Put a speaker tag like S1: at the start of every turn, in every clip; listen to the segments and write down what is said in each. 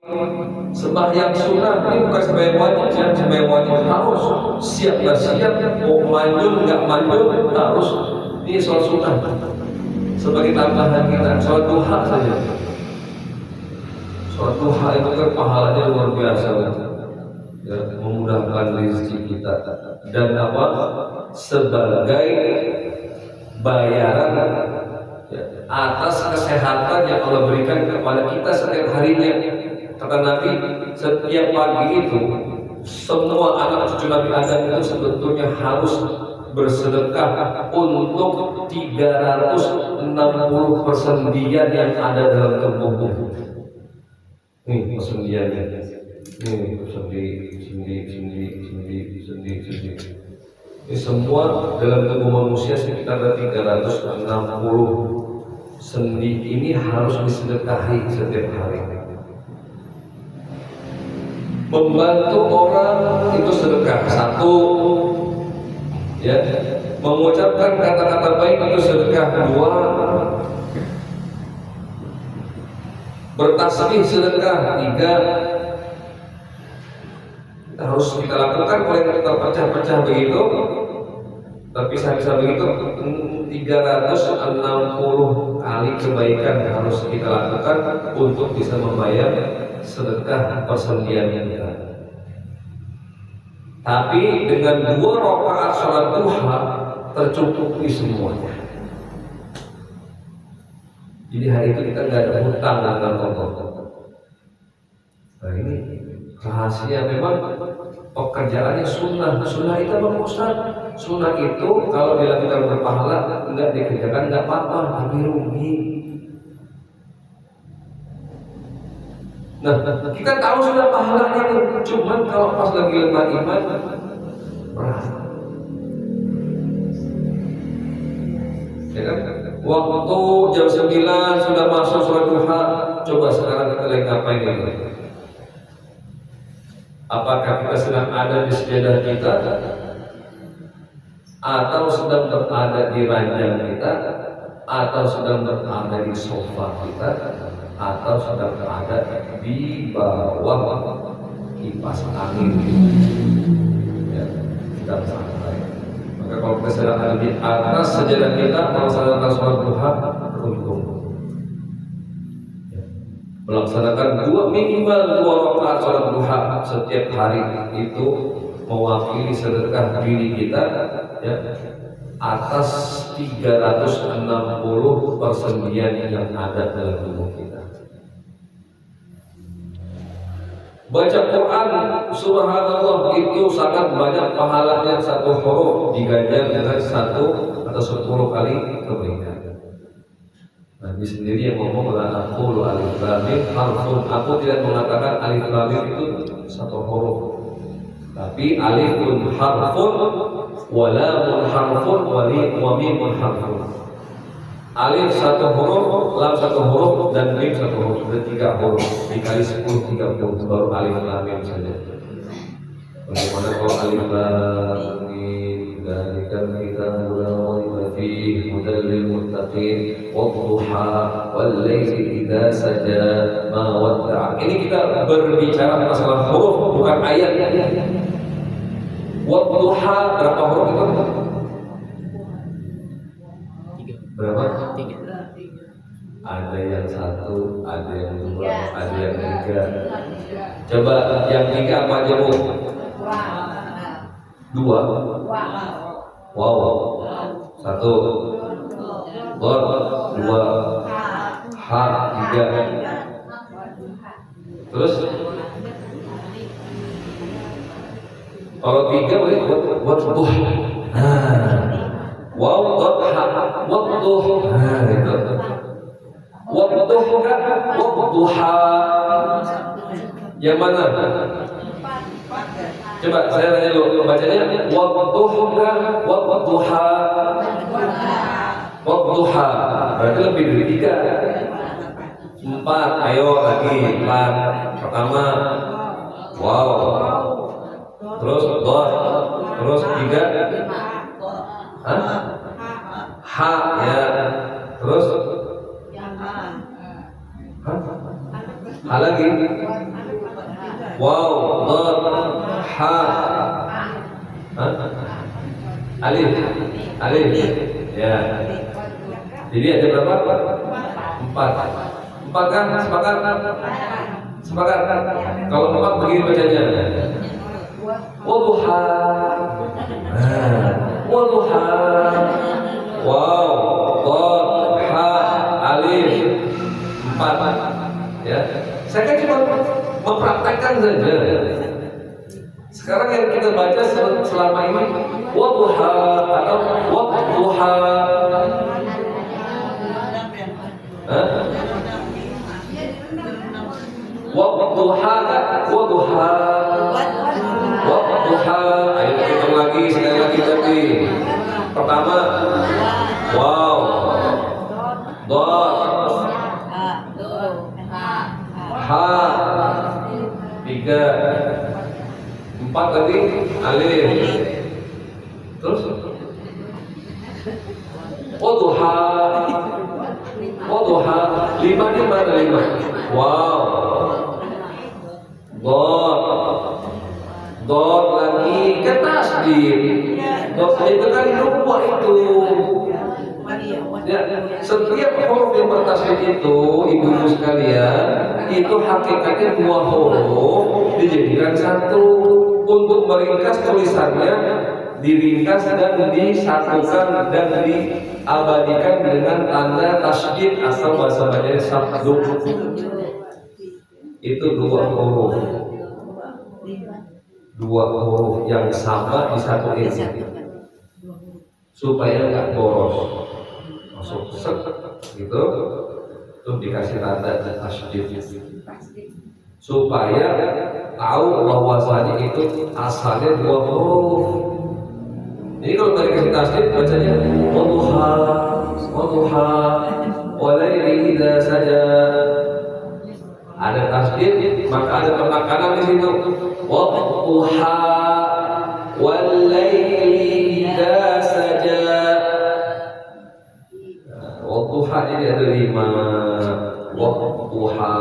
S1: sembahyang sunnah ini bukan sembahyang wajib ya. Sembahyang wajib harus siap nggak siap, mau manjur nggak manjur harus. Ini sholat sunnah sebagai tambahan kita, sholat duha saja. Sholat duha itu kan pahalanya luar biasa ya, memudahkan rezeki kita dan apa sebagai bayaran ya, atas kesehatan yang Allah berikan kepada kita setiap harinya. Kata Nabi, setiap pagi itu semua anak cucu Nabi Adam itu sebetulnya harus bersedekah untuk 360 persendian yang ada dalam tubuhmu. Nih persendiannya, nih sendi. Ini semua dalam tubuh manusia sekitar 360 sendi ini harus disedekahi setiap hari. Membantu orang itu sedekah satu, ya, mengucapkan kata-kata baik itu sedekah dua, bertasbih sedekah tiga. Harus kita lakukan kalau yang terpecah-pecah begitu, terpisah-pisah begitu, 360 kali kebaikan harus kita lakukan untuk bisa membayar sedekah persendian kita. Tapi dengan 2 rakaat sholat duha tercukupi semuanya. Jadi hari itu kita nggak ada hutang dengan Allah. Nah ini rahasia, memang pekerjaannya sunnah. Sunnah itu apa Ustaz? Sunnah itu kalau dilakukan berpahala, nggak dikerjakan nggak apa-apa, tapi rugi. Nah, kita tahu sudah pahalanya itu, cuman kalau pas lagi lemah iman, berat. Ya kan? Waktu jam 9 sudah masuk sholat duha, coba sekarang kita lagi ngapain ini? Apakah kita sedang ada di sejadah kita, atau sedang berada di ranjang kita, atau sedang berada di sofa kita, atau sedang berada di bawah kipas angin? Ya, kita santai. Maka kalau kita sedang ada di atas sejadah kita, melaksanakan sholat duha, beruntung. Melaksanakan minimal 2 rakaat sholat duha setiap hari itu mewakili sedekah diri kita ya, atas 360 persendian yang ada dalam tubuh kita. Baca Quran, subhanallah, itu sangat banyak pahalanya. 1 huruf diganjar dengan 1 atau 10 kali kebaikan. Nabi sendiri yang ngomong, la aqulu alif lam mim harfun. Aku tidak mengatakan alif lam mim itu 1 huruf, tapi alifun harfun, wa lamun harfun, wa mimun harfun. Alif 1 huruf, lam 1 huruf, dan mim 1 huruf. Sudah 3 huruf dikali 10, 30, baru alif lam mim saja. Bagaimana kalau alif lam mim, dzalikal kitabu la raiba fihi hudal lil muttaqin wadduha wal laili idza saja ma wadda'a. Ini kita berbicara masalah huruf, bukan ayat. Wadduha berapa huruf itu? Berapa? 3. Ada yang 1, ada yang 2, ada yang 3. Coba yang 3 apa aja Bu? 2. Wow. 1. Bor 2. Ha 3. Terus kalau 3 boleh buat buh. Wow, dot ha, wadduh. Gitu. Wadduh kan, wadduha. Yang mana? Coba saya tanya dulu, bacanya wadduh kan, wadduha. Wadduha. Berarti lebih dari 3. 4. Ayo lagi 4. Pertama, wow. Terus dot. Terus 3. Hah? Ha ya. Terus? Hah? Ha lagi? waw, dad, ha, alif, alif, ya. Jadi ada berapa? 4. 4 kan? Sepakat? Sepakat? Kalau 4 begini bacanya. Wadduha, wadduha, waw, dad, ha, alif, 4. Ya, saya kan cuma mempraktekkan saja. Sekarang yang kita baca selama ini wadduha atau wadduha. Wadduha, wadduha, wadduha. Ayo hitung lagi, sekali lagi tadi. Pertama, wow, dad, ha, 3, 4 tadi alif. Terus wadduha, wadduha. 5 di mana 5? Wow, dot lagi kan tasdid. Dot itu kan 2 itu. Ya, setiap huruf yang bertasdid itu, ibu-ibu sekalian, itu hakikatnya 2 huruf dijadikan 1. Untuk meringkas tulisannya, diringkas dan disatukan dan diabadikan dengan tanda tasdid atau bahasa bacanya sabdu. Itu 2 huruf. 2 huruf yang sama disatuin supaya nggak boros, masuk set gitu, terus dikasih tanda tasdid supaya tahu bahwasanya itu asalnya 2 huruf. Jadi kalau tadi kasih tasdid bacanya wadduha, wadduha, walaili idza saja. Ada tasdid, maka ada penekanan di situ. Wadduha, walaili idza saja. Wadduha ini ada 5. Wadduha,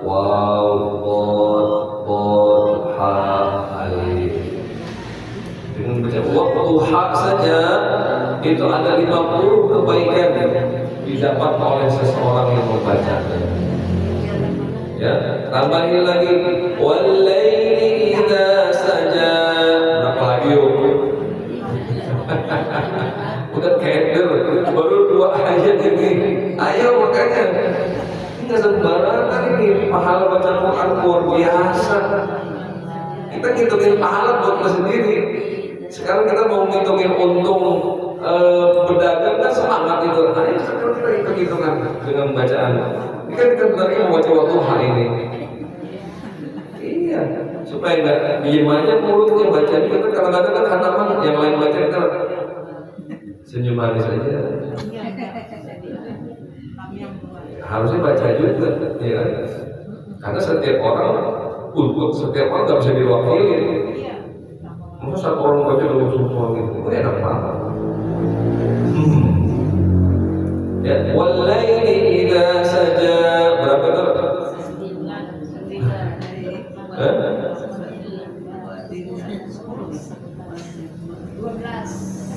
S1: waw, dad, ha, alif. Dengan baca wadduha saja itu ada 50 kebaikan didapat oleh seseorang yang membacanya. Ya, tambahin lagi walaili idza saja. Berapa lagi yuk? Udah keder, baru 2 ayat ini. Ayo makanya nggak sembarangan ini pahala baca Quran luar biasa. Kita ngitungin pahala buat kita sendiri. Sekarang kita mau ngitungin untung berdagang kan semangat itu. Ayo sekarang kita hitung-hitungan dengan bacaan. Ini kan kita benarnya mau baca wadduha ini. Iya, supaya nggak diem aja mulutnya baca. Kita kadang-kadang kan hataman yang lain baca kita senyum manis aja. Harusnya baca juga, ya kan? Karena setiap orang nggak bisa diwakili. Masa satu orang baca dulu semua gitu, itu enak banget. Ya, walaili idza saja. Berapa tuh?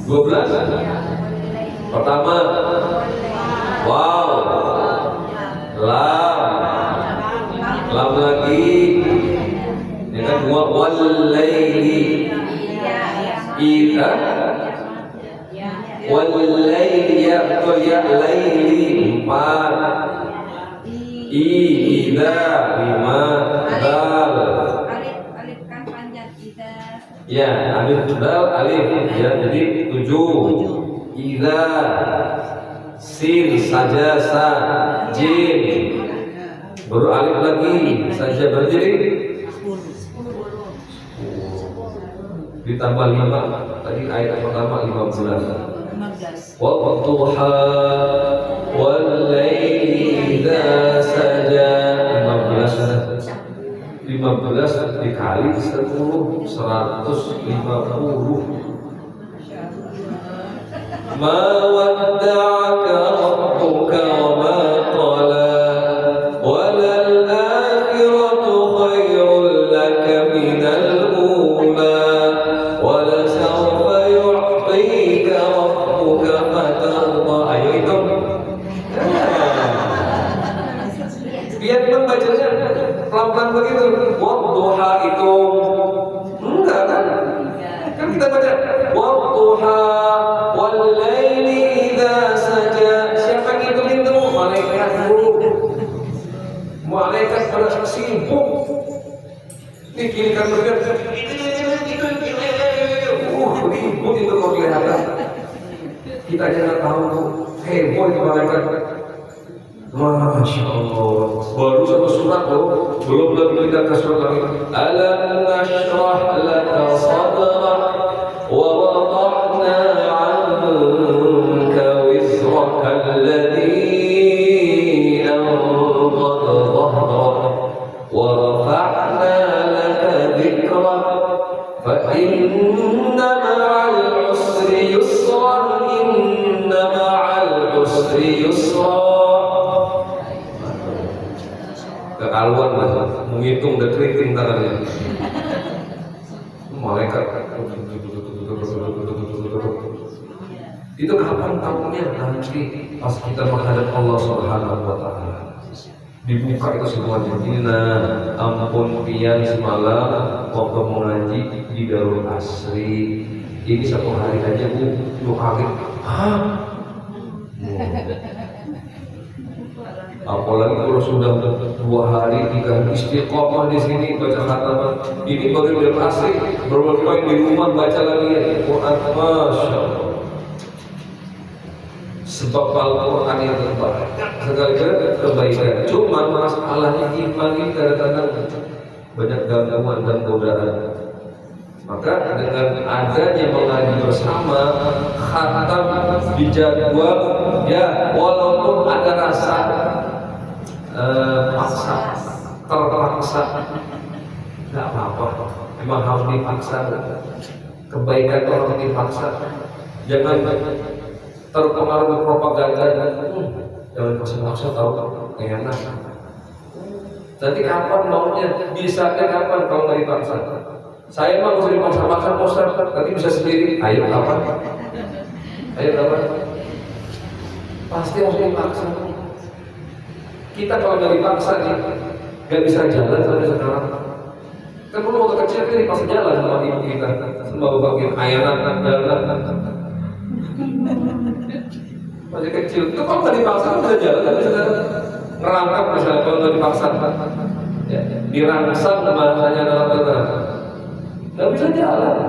S1: 12. Pertama, wow, lam lagi, ya kan? Walaili idza, walaili ya laili 4, idza 5, dal.
S2: Alif kan panjang idza.
S1: Ya, alif dal alif ya, jadi 7. Idza, sin saja sa, jim. Baru alif lagi saja berdiri 10. Ditambah 5. Tadi ayat pertama 15. Wadduha walaili idza saja 15 dikali 10 150. Ma wadda'aka rabbuka wa ma qala walal akhiratu khairul pelan-pelan begitu. Wadduha itu enggak kan? Kan kita baca wadduha wal laili idza saja. Siapa yang ngitungin itu? Malaikat dulu. Malaikat pada sibuk. Ini kiri kan bergerak. Ribut itu kalau kelihatan. Kita jangan tahu heboh itu malaikat. Masya Allah. Baru satu surat loh. Belum lagi kita ke surat lagi. Alam nashrah laka sadrak wa wada'na 'anka wizraka alladhi anqadha dhahrak wa rafa'na laka dhikrak fa inna ma'al usri yusra inna ma'al usri yusra. Kekaluan lah, menghitung dan keriting tangannya. Malaikat itu kapan tahunya? Nanti pas kita menghadap Allah Subhanahu wa Ta'ala, dibuka itu semuanya. Inna ampun pian semalam waktu mengaji di Darul Asri. Ini satu hari aja bu kaget. Hah? Apalagi kalau sudah 2 hari 3 hari istiqomah di sini baca khataman. Ini baru Darul Asri, berbagai di rumah baca lagi ya Quran. Masya Allah. Sebab Al-Quran yang terbaik segala kebaikan. Cuma masalahnya iman ini kadang-kadang banyak gangguan dan godaan. Maka dengan adanya mengaji bersama, khatam dijadwal, ya walaupun ada rasa paksa, terpaksa, nggak apa-apa. Memang harus dipaksa. Kebaikan itu harus dipaksa. Jangan terpengaruh propaganda. Jangan paksa-paksa tahu enak. Nanti kapan maunya? Bisa kapan kalau nggak dipaksa? Saya mah harus dipaksa-paksa Ustaz, nanti bisa sendiri. Ayo kapan? Ayo kapan? Pasti harus dipaksa. Kita kalau nggak dipaksa nih, nggak bisa jalan sampai sekarang. Kan dulu waktu kecil kita dipaksa jalan sama ibu kita, sama bagian ayanan jalan. Masih kecil, itu kalau nggak dipaksa bisa jalan, tapi sekarang ngerangkap misalnya kalau nggak dipaksa, ya, dirangsang bahasanya dalam benar. Nggak bisa jalan.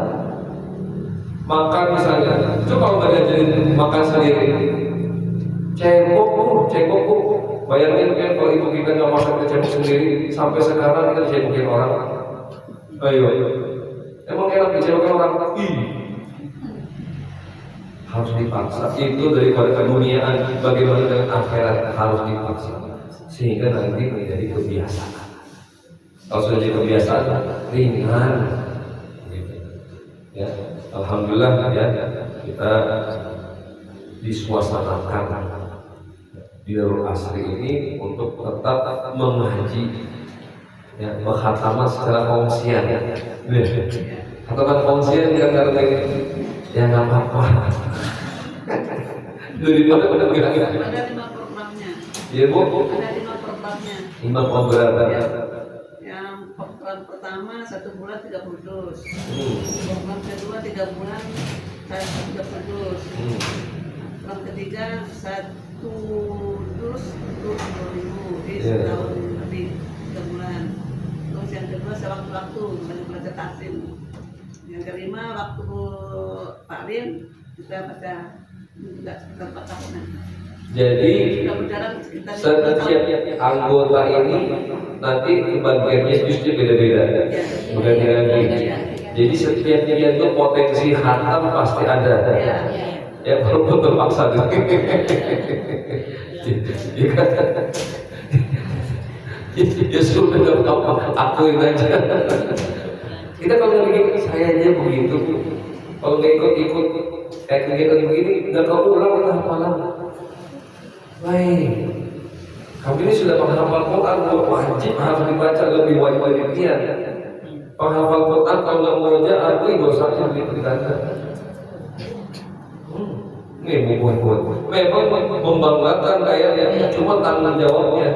S1: Makan misalnya, itu kalau nggak diajarin makan sendiri, cebok bu. Bayangin kan kalau ibu kita nggak masak cebok sendiri, sampai sekarang kita cebokin orang. Ayo, emang enak dicebokin orang? Harus dipaksa. Itu daripada keduniaan, bagaimana dengan akhirat harus dipaksa, sehingga nanti menjadi kebiasaan. Kalau sudah jadi kebiasaan, ringan. Ya, alhamdulillah ya kita disuasanakan di Darul Asri ini untuk tetap mengaji, ya, mengkhataman secara kongsian. Khataman kongsian yang karena ya nggak apa-apa. Dari mana benar kira-kira?
S2: Ada 5 programnya.
S1: Iya bu.
S2: Ada 5 programnya.
S1: 5 program.
S2: Yang program pertama 1 bulan 30 dus. Program kedua 3 bulan 30 dus. Program ketiga 1 dus 20.000. Jadi setahun lebih 3 bulan. Terus yang kedua sewaktu-waktu baca taksim. Yang kelima waktu taklim kita baca juga sekitar 4 tahunan.
S1: Jadi setiap anggota ini nanti bagiannya justru beda-beda, bukan lagi. Jadi setiap dia itu potensi khatam pasti ada. Ya walaupun terpaksa. Ya sudah nggak apa-apa, akuin aja. Kita kalau begini, saya aja begitu. Kalau nggak ikut kayak kegiatan begini, nggak keulang kita hafalan. Baik, kami ini sudah menghafal Quran, wajib harus dibaca, lebih wajib niat. Penghafal Quran kalau nggak murojaah, dosanya lebih ganda. Ini buat memang membanggakan kayaknya, cuma tanggung jawabnya.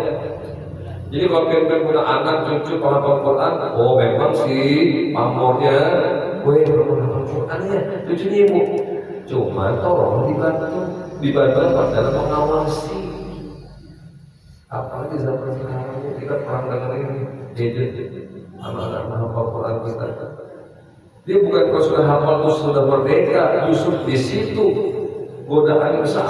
S1: Jadi kalau pengen punya anak cucu penghafal Quran, oh memang sih pamornya, gue penghafal Quran ya, cucunya ibu. Cuma tolong dibantu dalam mengawasi. Apalagi zaman sekarang kita perang dengan ini, gadget, anak-anak menghafal Quran kita. Dia bukan kalau sudah hafal terus sudah merdeka, justru di situ godaan besar.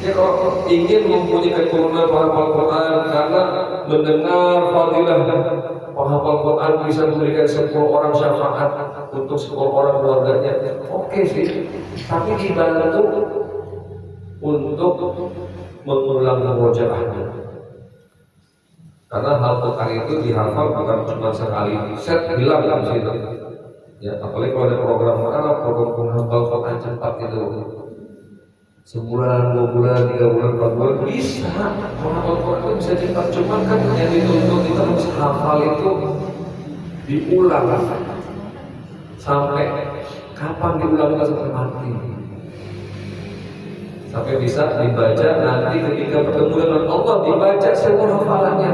S1: Ya, kalau ingin mempunyai keturunan penghafal Quran karena mendengar fadilah penghafal Quran bisa memberikan 10 orang syafaat untuk 10 orang keluarganya, oke sih. Tapi dibantu untuk mengulang murojaahnya. Karena hal Quran itu dihafal bukan cuma sekali, set hilang di situ. Ya, apalagi kalau ada program penghafal Quran cepat itu. Sebulan, 2 bulan, 3 bulan, 4 bulan bisa. Menghafal Quran itu bisa cepat, cuma kan yang dituntut itu harus hafal itu diulang sampai kapan diulang sampai mati. Sampai bisa dibaca nanti ketika bertemu dengan Allah dibaca semua hafalannya.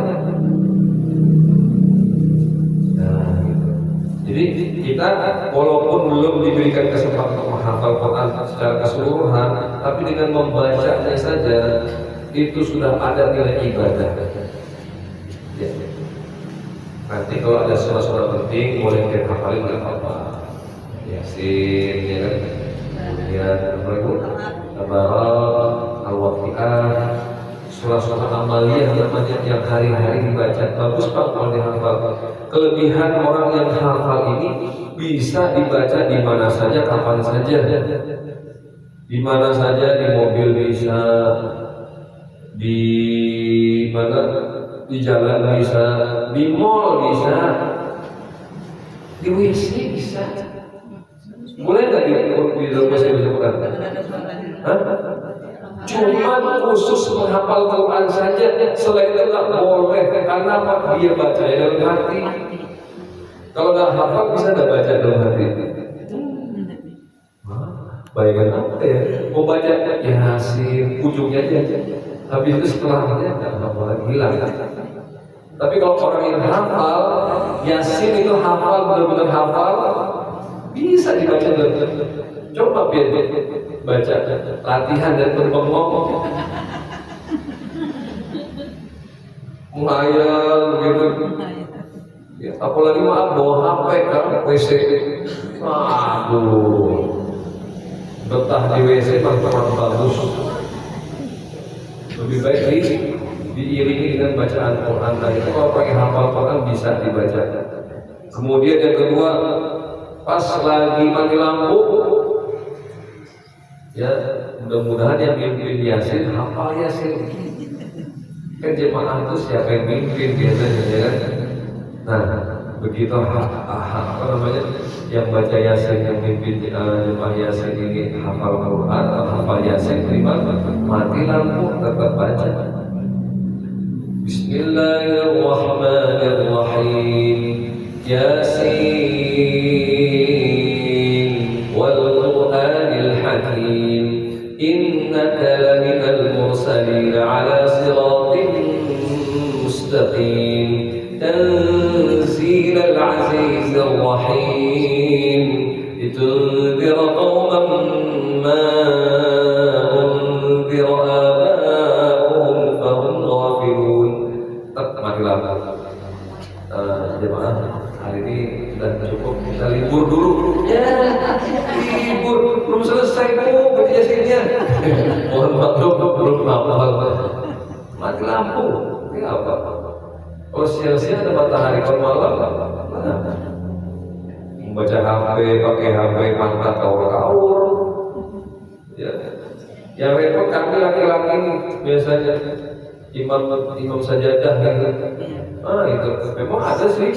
S1: Nah, gitu. Jadi kita walaupun belum diberikan kesempatan untuk menghafal Quran secara keseluruhan, tapi dengan membacanya saja itu sudah ada nilai ibadah. Ya. Nanti kalau ada surah-surah penting boleh kita hafalin nggak apa-apa. Yasin, ya kan? Kemudian Tabarak, Al-Waqi'ah, surah-surah amaliyah namanya yang hari-hari dibaca. Bagus Pak kalau dihafal. Kelebihan orang yang hafal ini bisa dibaca di mana saja, kapan saja. Di mana saja, di mobil bisa, di mana, di jalan bisa, di mall bisa, di WC bisa. Boleh nggak di dalam bahasa Quran? Cuma khusus menghafal Quran saja, selain itu nggak boleh. Karena apa? Dia baca dalam hati. Kalau nggak hafal bisa nggak baca dalam hati? Bayangkan apa ya? Mau baca Yasin, ujungnya aja. Habis itu setelahnya nggak hafal lagi, hilang. Tapi kalau orang yang hafal Yasin itu hafal, benar-benar hafal, bisa dibaca betul. Coba biar baca, latihan dan berbengong, menghayal begitu. Ya, apalagi maaf bawa HP kan WC, aduh, betah di WC mah kurang bagus. Lebih baik diiringi dengan bacaan Quran. Nah itu kalau pakai hafal Quran bisa dibaca. Kemudian yang kedua, pas lagi mati lampu, ya mudah-mudahan yang mimpin Yasin hafal Yasin. Kan jemaah itu siapa yang mimpin biasanya ya kan? Nah begitu apa namanya yang baca Yasin, yang mimpin jemaah Yasin ini hafal Quran atau hafal Yasin, terima mati lampu tetap baca. Bismillahirrahmanirrahim. Yasin wal Qur'anil Hakim innaka laminal mursalin ala siratin mustaqim tanzilal azizir rahim litunzira qauman ma unzira aba'uhum fahum ghafilun. Marilah jemaah, hari ini sudah cukup, kita libur dulu. Ya, libur belum selesai bu baca Yasinnya. Mohon maaf belum hafal. Mati lampu, ini apa? Kalau siang-siang ada matahari, kalau malam mana? Membaca HP, pakai HP mantap kaur-kaur. Ya, yang repot kami laki-laki ini biasanya imam sajadah gitu. Itu memang ada sih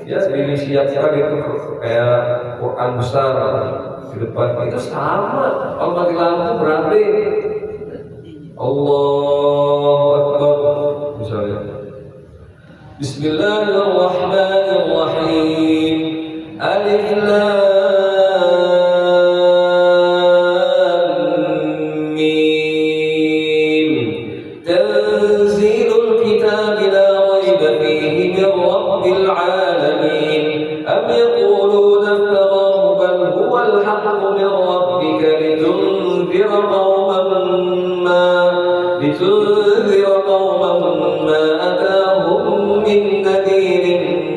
S1: ya, disiapkan itu kayak Quran besar di depan itu sama. Kalau mati lampu berarti Allahu Akbar misalnya. Bismillahirrahmanirrahim. Alif Lam Mim. ما أتاهم من نذير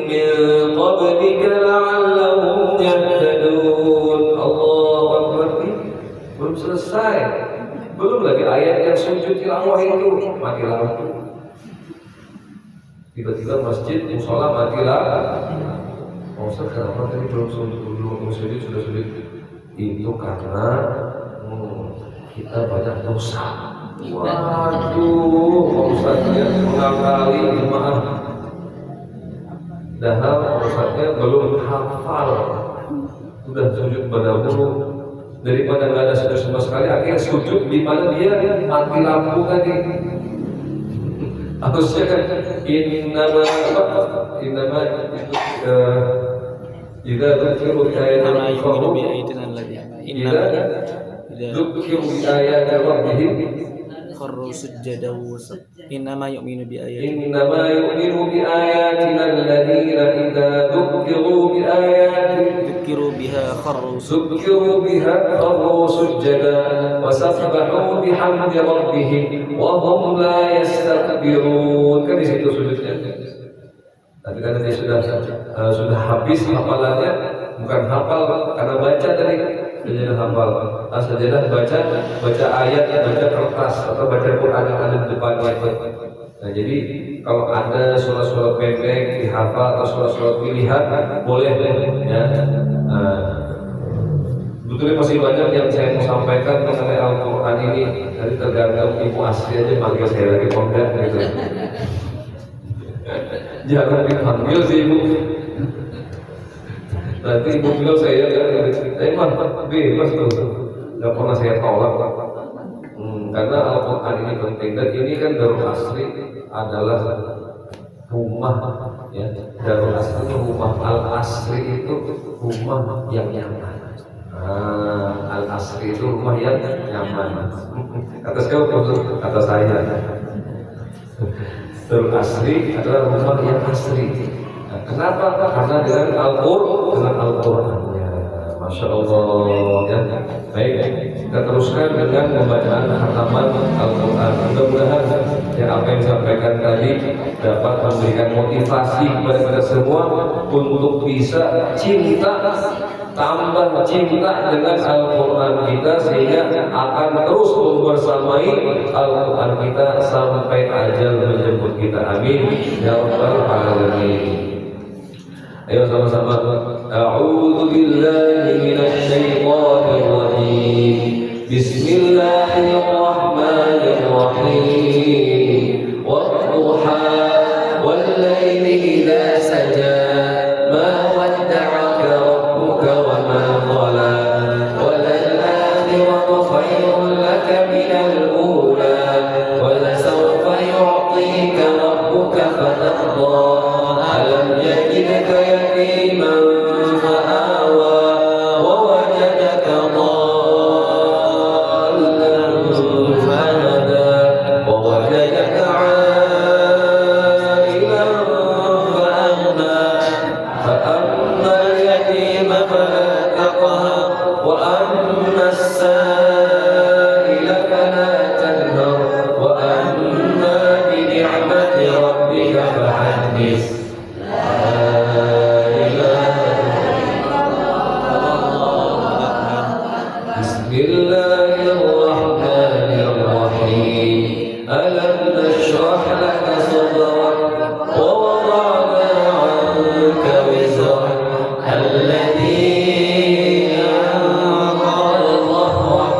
S1: من قبلك لعلهم يهتدون. Allahu Akbar. Belum selesai, belum lagi ayat yang sujud tilawah itu mati lampu. Tiba-tiba masjid musola mati lampu. Oh, kenapa tadi belum sujud sudah sujud? Itu karena kita banyak dosa. Waduh, Pak Ustadznya mengakali jemaah. Padahal Pak Ustadznya belum hafal, sudah sujud berdahulu. Daripada nggak ada sujud sama sekali, akhirnya sujud di mana dia mati lampu tadi. Harusnya kan innama idza dzukiru bi ayatin rabbihim
S3: kharru sujada innama yu'minu bi ayatina
S1: innama yu'minu bi ayatina alladhina idza dzukiru bi ayatina
S3: dhukiru biha kharru
S1: sujada wa sabbahu bihamdi rabbihim wa hum la yastakbirun. Kan di situ sujudnya. Tapi karena dia sudah habis hafalannya, bukan hafal karena baca tadi, sajadah hafal. Sajadah baca ayat, baca kertas atau baca Quran yang ada di depannya. Nah, jadi kalau ada surat-surat pendek dihafal atau surat-surat pilihan boleh ya. Sebetulnya masih banyak yang saya mau sampaikan mengenai Al-Quran ini. Nanti tergantung ibu asli aja panggil saya lagi enggak gitu. Jangan dipanggil sih ibu. Nanti ibu bilang saya emang bebas tuh, nggak pernah saya tolak. Karena Al-Quran ini penting dan ini kan Darul Asri adalah rumah ya. Darul Asri rumah, Al-Asri itu rumah yang nyaman. Al-Asri itu rumah yang nyaman. Kata siapa? Kata saya. Darul Asri adalah rumah yang asri. Nah, kenapa? Karena dengan Al-Qurannya. Masya Allah ya. Baik, kita teruskan dengan pembacaan khataman Al-Quran. Mudah-mudahan yang apa yang disampaikan tadi dapat memberikan motivasi kepada kita semua untuk bisa tambah cinta dengan Al-Quran kita, sehingga akan terus membersamai Al-Quran kita sampai ajal menjemput kita. Amin ya rabbal alamin. Ayo sama-sama. A'udzu billahi minasy syaithanir rajim. Bismillahirrahmanirrahim. Wadduha wal laili idza saja. Ma wadda'aka rabbuka wa ma qala. Walal-akhiratu khairun laka minal ula. Wa lasawfa yu'tika rabbuka fatardha. Alam yajidka yatiman fa'awa wa wajadaka dhallan fahada wa wajadaka 'ailan fa'aghna fa amma al-yatima fala taqhar wa amma as-sa'ila fala tanhar wa amma bi ni'mati rabbika fahaddith. Bismillahirrahmanirrahim. Alam nashrah laka sadrak wa wada'na 'anka wizrak alladhi anqadha dhahrak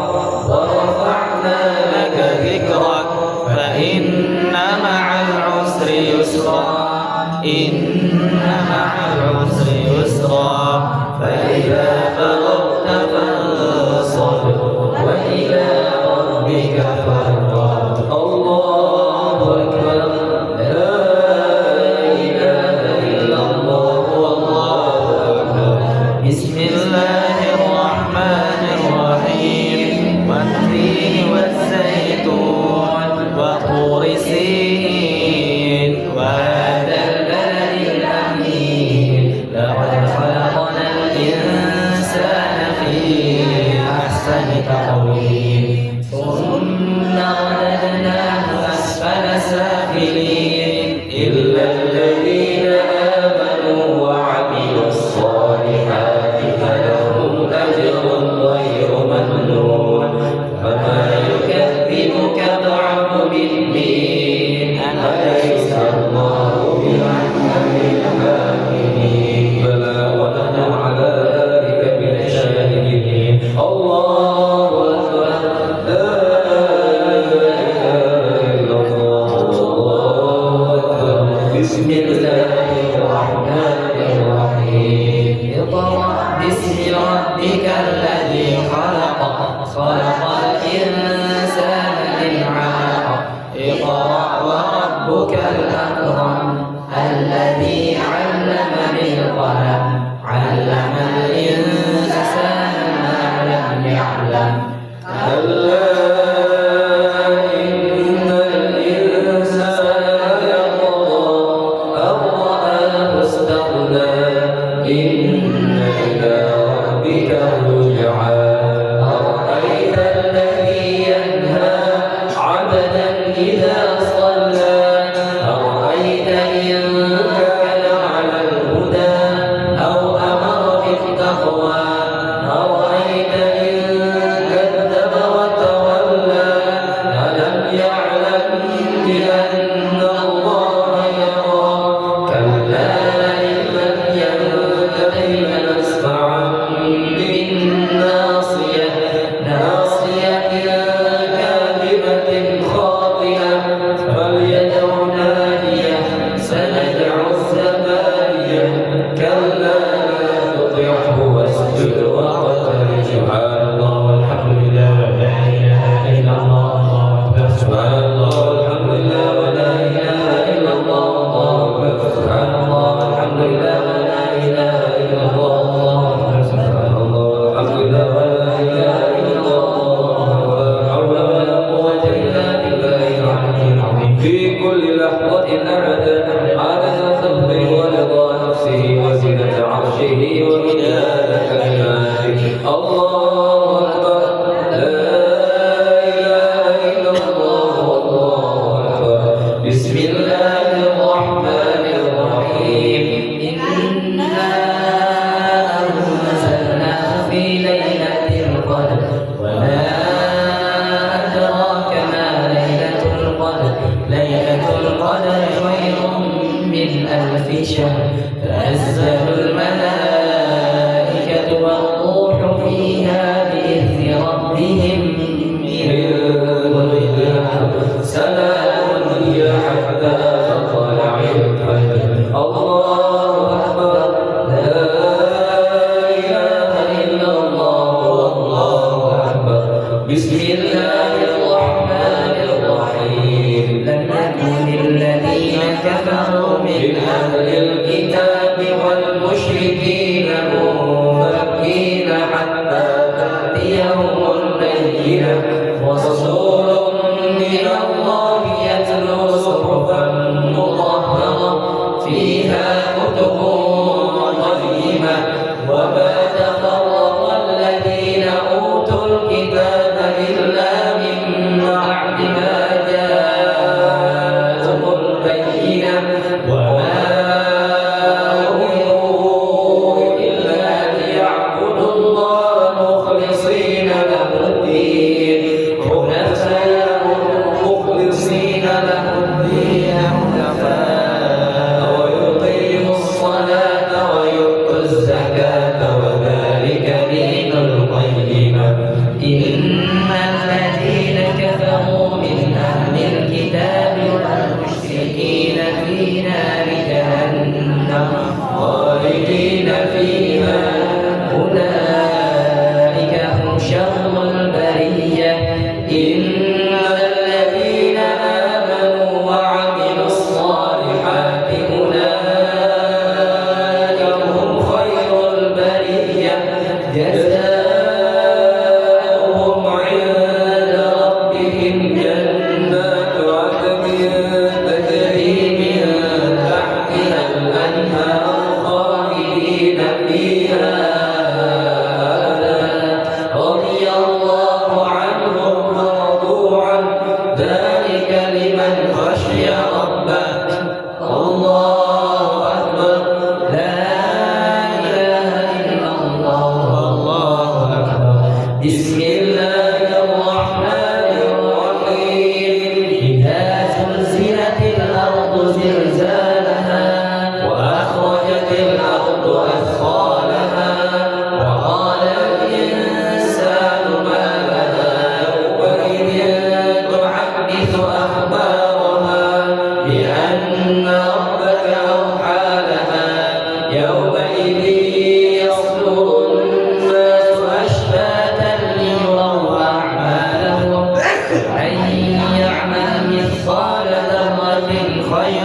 S1: wa rafa'na laka dhikrak fa inna ma'al 'usri yusra inna ma'al 'usri yusra fa idza faragta fansab wa ila rabbika farghab. Allahu akbar. La ilaha illallah wallahu akbar.
S3: Bismillahirrahmanirrahim. Wat-tini waz-zaitun wa turi sin wa hadzal baladil amin. Laqad khalaqnal insana بسم الله الرحمن الرحيم اقرأ باسم ربك الذي خلق خلق الإنسان من علق اقرأ وربك الأكرم الذي علم بالقلم علم الإنسان ما لم يعلم كلا إن الإنسان يطغى أن رآه استغنى إن إلى ربك الرجعى أرأيت الذي ينهى عبدا إذا صلى أرأيت إن كان على الهدى أو أمر بالتقوى أرأيت إن كذب وتولى ألم يعلم بأن الله يرى كلا لئن لم ينته لنسفعا بالناصية ناصية كاذبة خاطئة فليدع ناديه سندع الزبانية كلا لا تطعه واسجد واقترب سبحان الله والحمد لله ولا إله إلا الله الله أكبر سبحان الله والحمد لله ولا إله إلا الله الله أكبر سبحان الله والحمد لله ولا إله إلا الله الله أكبر سبحان الله والحمد لله ولا إله إلا الله ولا حول ولا قوة إلا بالله العلي العظيم في كل لحظة أبدا عدد خلقه ورضا نفسه وزنة عرشه ومداد كلماته الله أكبر لا إله إلا الله والله أكبر بسم الله الرحمن الرحيم إنا أنزلناه في ليلة القدر وما أدراك ما ليلة القدر ليلة القدر خير من ألف شهر تنزل الملائكة والروح فيها بإذن ربهم من كل أمر سلام هي حتى مطلع الفجر الله أكبر لا إله إلا الله والله أكبر بسم الله الرحمن الرحيم لم يكن الذين كفروا من أهل الكتاب والمشركين منفكين حتى تأتيهم البينة رسول من الله يتلو صحفا مطهرة فيها كتب قيمة وما تفرق الذين أوتوا الكتاب إلا من بعد ما جاءتهم البينة وما أمروا إلا ليعبدوا الله مخلصين له الدين حنفاء مخلصين له الدين حنفاء ويقيموا الصلاة ويؤتوا الزكاة وذلك دين القيمة إن الذين كفروا من أهل الكتاب والمشركين في نار جهنم خالدين فيها أولئك هم شر البرية إن الذين آمنوا وعملوا الصالحات أولئك هم خير البرية جزاؤهم عند ربهم جنات عدن تجري من تحتها الأنهار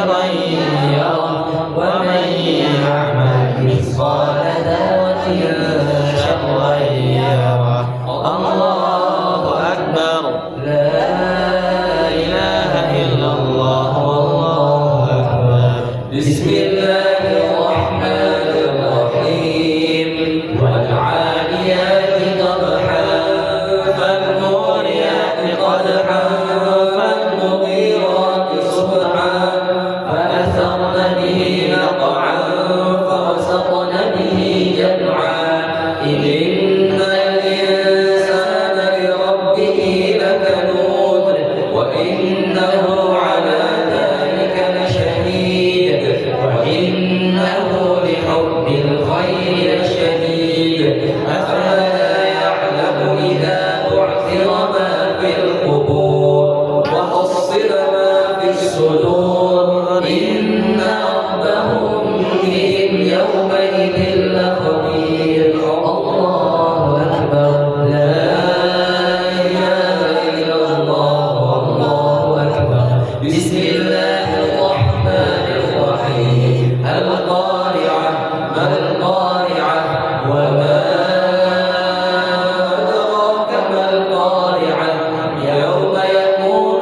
S3: خيرا يره ومن يعمل مثقال ذرة شرا يره الله أكبر لا إله إلا الله والله أكبر
S1: بسم الله الرحمن الرحيم والعاديات ضبحا فالموريات قدحا فالمغيرات صبحا فأثرن به نقعا فوسطن به جمعا إن الإنسان لربه لكنود وإنه على ذلك لشهيد وإنه لحب الخير لشديد أفلا يعلم إذا بعثر ما في القبور وحصل ما في الصدور إن ربهم بهم يومئذ لخبير الله أكبر لا إله إلا الله والله أكبر بسم الله الرحمن الرحيم القارعة ما القارعة وما أدراك ما القارعة يوم يكون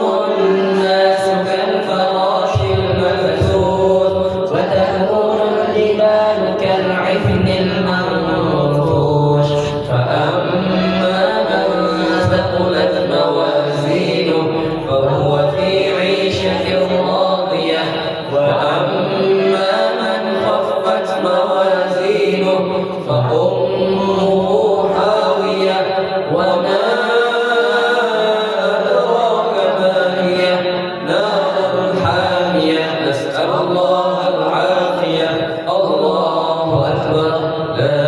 S1: الناس كالفراش المبثوث وتكون الجبال كالعهن المنفوش فأما من ثقلت موازينه فهو في عيشة راضية وأما من خفت موازينه فأمه هاوية وما أدراك ما هي نار حامية نسأل الله العافية الله أكبر لا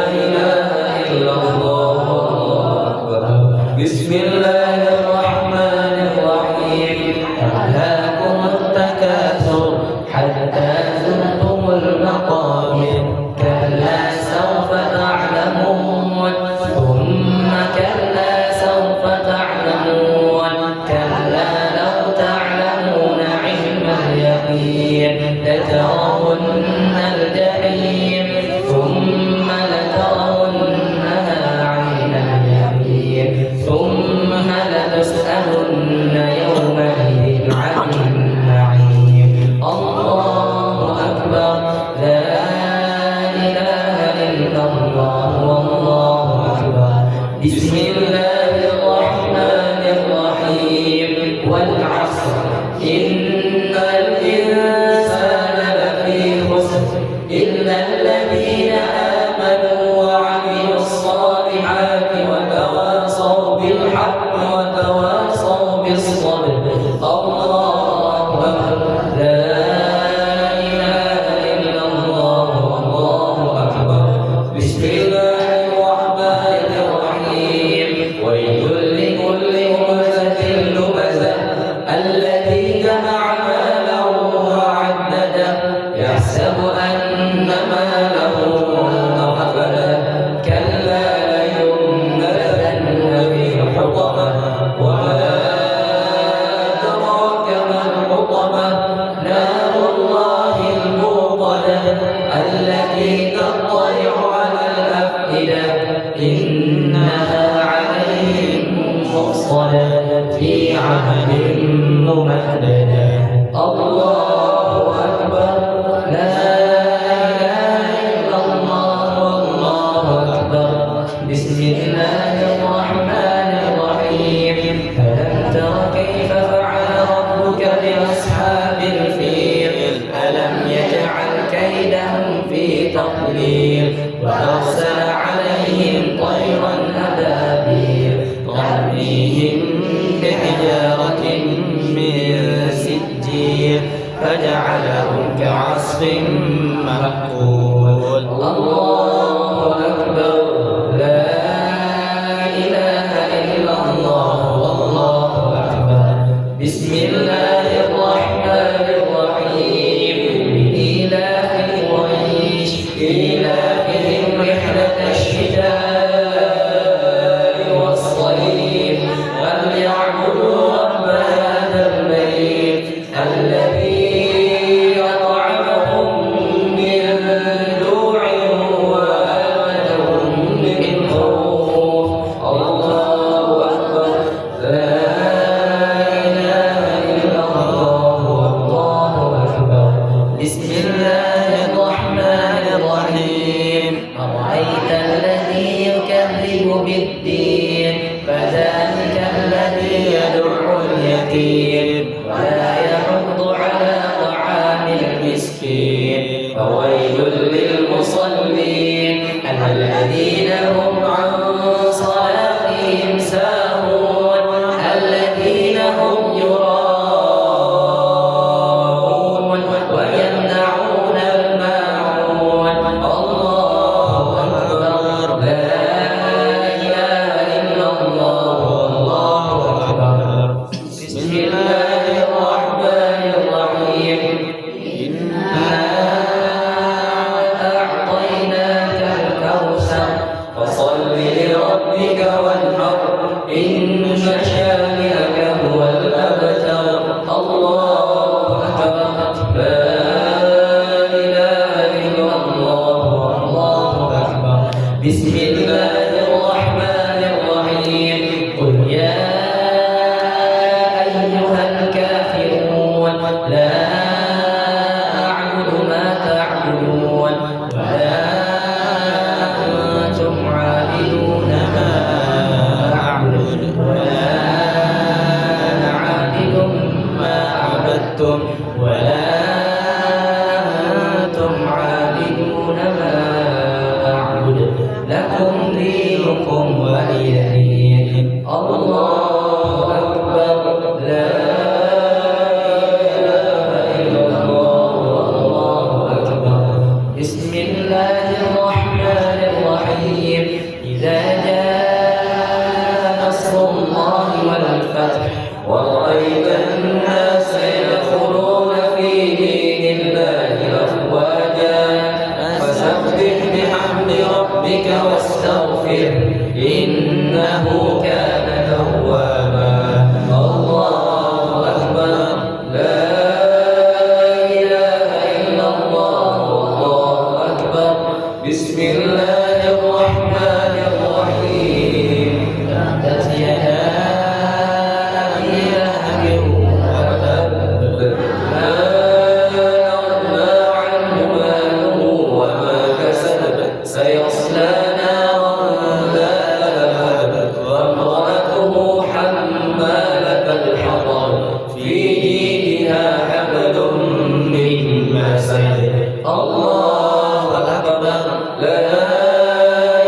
S1: إله إلا الله والله أكبر بسم الله الرحمن الرحيم ألهاكم التكاثر حتى زرتم المقابر كلا سوف تعلمون ثم كلا سوف تعلمون كلا لو تعلمون علم اليقين لترون الجحيم ثم لترونها عين اليقين ثم لتسألن يومئذ عن النعيم الله أكبر لا إله إلا الله والله أكبر بسم الله الرحمن الرحيم والعصر إن الإنسان لفي خسر إلا الذين آمنوا وعملوا الصالحات وتواصوا بالحق وتواصوا بالصبر الله أكبر لا إله إلا الله والله أكبر بسم الله الرحمن الرحيم ويل لكل همزة لمزة الذي جمع مالا وعدده يحسب أن ماله أخلده كلا لينبذن في الحطمة وما أدراك ما الحطمة نار الله الموقدة التي تطلع على الأفئدة إنها عليهم مؤصدة في عهد ممددة الله أكبر لا إله إلا الله والله أكبر بسم الله الرحمن الرحيم ألم تر كيف فعل ربك بأصحاب الفيل ألم يجعل كيدهم في تضليل وأرسل عليهم طيرا أبابيل ترميهم بحجارة من سجيل فجعلهم كعصف مأكول الله أكبر لا إله إلا الله والله أكبر بسم الله الرحمن الرحيم إيلاف قريش إيلافهم رحلة الشتاء والصيف فليعبدوا رب هذا البيت الذي
S4: بسم الله الرحمن الرحيم قل يا أيها الكافرون لا أعبد ما تعبدون ولا أنتم عابدون ما أعبد ولا أنا عابد ما عبدتم ولا أنتم عابدون ما أعبد لكم دينكم ولي دين الله أكبر لا إله إلا الله والله أكبر بسم الله الرحمن الرحيم إذا جاء نصر الله والفتح ورأيت الناس يدخلون في دين الله أفواجا فسبح بحمد ربك واستغفره إنه كان توابا الله أكبر لا إله إلا الله والله أكبر بسم الله الرحمن الرحيم تبت يدا أبي لهب وتب ما أغنى عنه ماله وما كسب سيصلى نارا ذات لهب وامرأته حمالة الحطب في جيدها حبل من مسد الله أكبر لا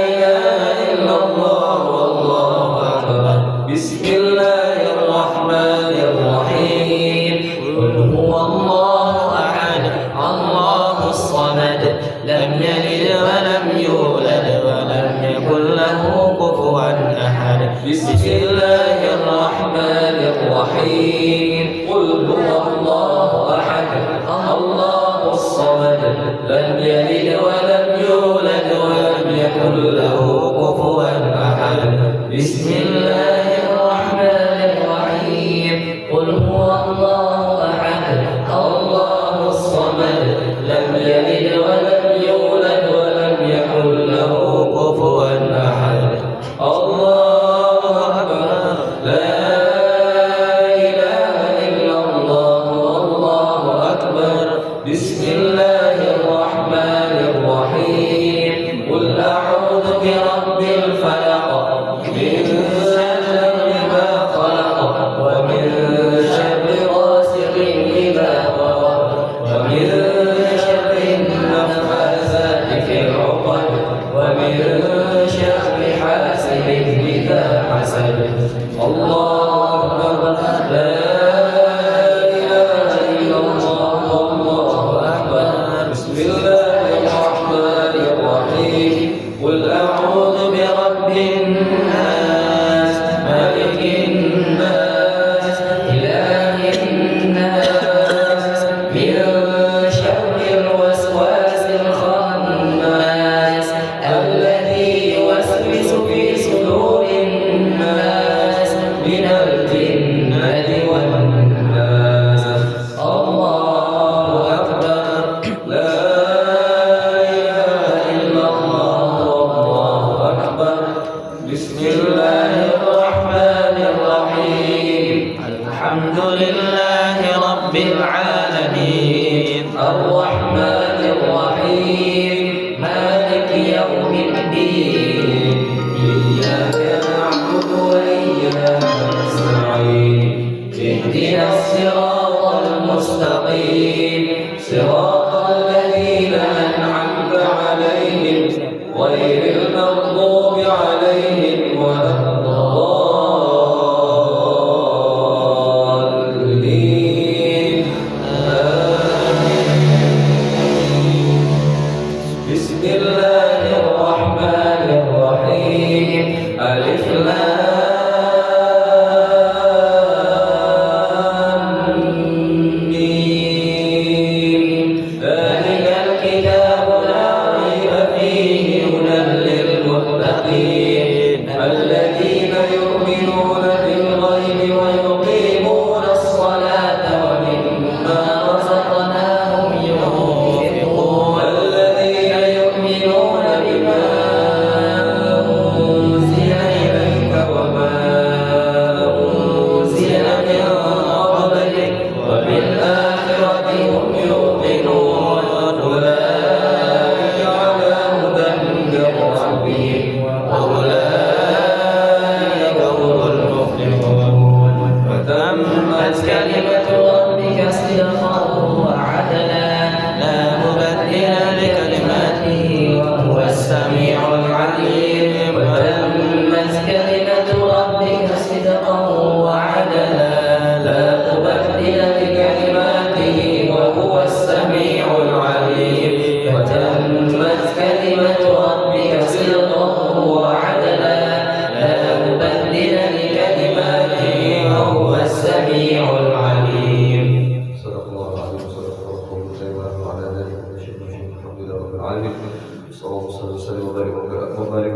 S4: إله إلا الله والله أكبر بسم الله الرحمن الرحيم قل هو الله أحد الله الصمد لم يلد ولم يولد ولم يكن له كفوا أحد بسم الله الرحمن الرحيم قل هو الله أحد الله الصمد لم يلد ولم يولد ولم يكن له كفوا أحد بسم الله الرحمن الرحيم قل هو الله أحد الله الصمد لم يلد ولم يولد ولم يكن له كفوا أحد الله أكبر لا إله إلا الله والله أكبر بسم الله الرحمن الرحيم قل أعوذ برب الفلق من شر ما خلق ومن شر غاسق إذا وقب ومن شر النفاثات في العقد ومن شر حاسد إذا حسد الله أكبر لا إله إلا الله والله أكبر
S1: rabbil alamin. Sallallahu alaihi wasallam wa barik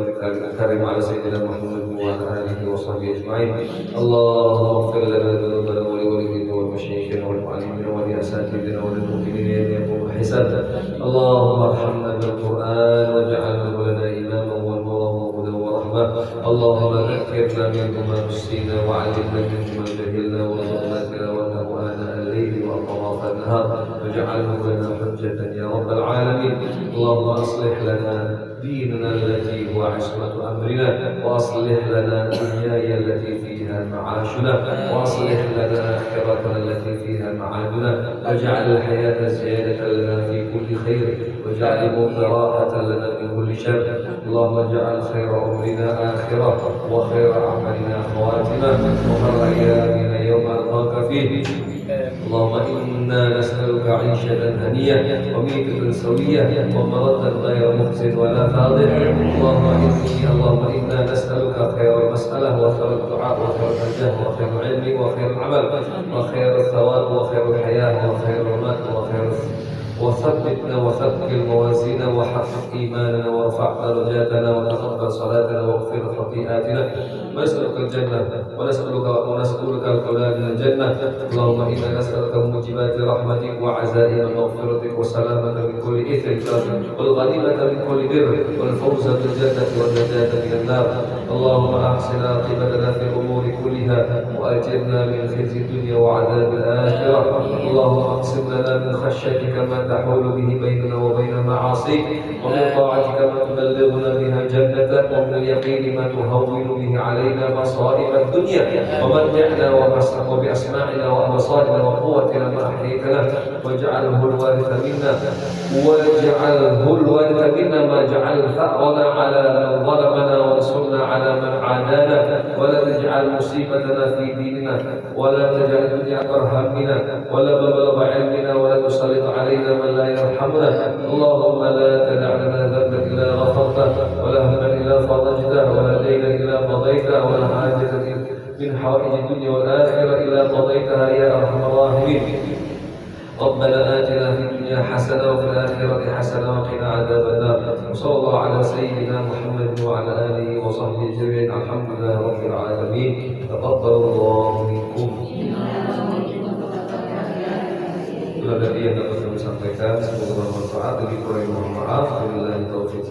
S1: karim ala sayyidina Muhammad wa ala alihi wa sahbihi ajma'in. Allahumma ighfir lana dhunubana wa li walidina wal mashayikhina wal mu'allimina wa li asatidina wa lil mu'minina yawma yaqumul hisab. Allahumma arhamna bil Qur'an waj'alhu lana imaman wa nuran wa hudan wa rahmah. Allahumma dhakkirna minhu ma nusina wa 'allimna minhu ma jahilna wa warzuqna tilawatahu ana al-layli wa atraf an-nahar waj'alhu lana hujjatan ya rabbal alamin. Allahumma aslih lana ديننا التي هو عصمة أمرنا وأصلح لنا دنيانا التي فيها معاشنا وأصلح لنا آخرتنا التي فيها معادنا واجعل الحياة زيادة لنا في كل خير واجعل الموت راحة لنا من كل شر. اللهم اجعل خير أمرنا آخرة وخير أعمالنا خواتمة وخير أيامنا يوم نلقاك فيه. اللهم إنا نسألك عيشة هنية وميتة سوية ومردا غير مخزن ولا فاضح. اللهم إنا نسألك خير المسألة وخير الدعاء وخير النجاة وخير العلم وخير العمل وخير الثواب وخير الحياة وخير المات وخير وثبتنا وثقل موازينا وحقق إيماننا وارفع درجاتنا وتقبل صلاتنا واغفر خطيئاتنا ونسألك الجنة ونسألك الخلود من الجنة. اللهم إنا نسألك موجبات رحمتك وعزائم مغفرتك والسلامة من كل إثم والغنيمة من كل بر والفوز بالجنة والنجاة من النار. اللهم أحسن عاقبتنا في الأمور كلها وأجرنا من خزي الدنيا وعذاب الآخرة. اللهم اقسم لنا من خشيتك ما تحول به بيننا وبين معاصيك ومن طاعتك ما تبلغنا بها جنتك ومن اليقين ما تهون به علينا مصائب الدنيا ومتعنا وبأسماعنا وأبصارنا وقوتنا ما أحييتنا واجعله الوارث منا ما جعل ثأرنا على من ظلمنا وانصرنا على من عادانا ولا تجعل مصيبتنا في ديننا ولا تجعل الدنيا أكبر همنا ولا مبلغ علمنا ولا تسلط علينا من لا يرحمنا. اللهم لا تدع لنا ذنبا إلا غفرته ولا هما إلا فرجته ولا دينا إلا قضيته ولا حاجة من حوائج الدنيا والآخرة إلا قضيتها يا أرحم الراحمين. ربنا آتنا في الدنيا حسنة وفي الآخرة حسنة وقنا عذاب النار. وصلى الله على سيدنا محمد وعلى آله وصحبه أجمعين. الحمد لله رب العالمين. تقبل الله منكم. Itulah tadi yang dapat kami sampaikan. Semoga bermanfaat. Lebih kurang mohon maaf. Wabillahi taufiq.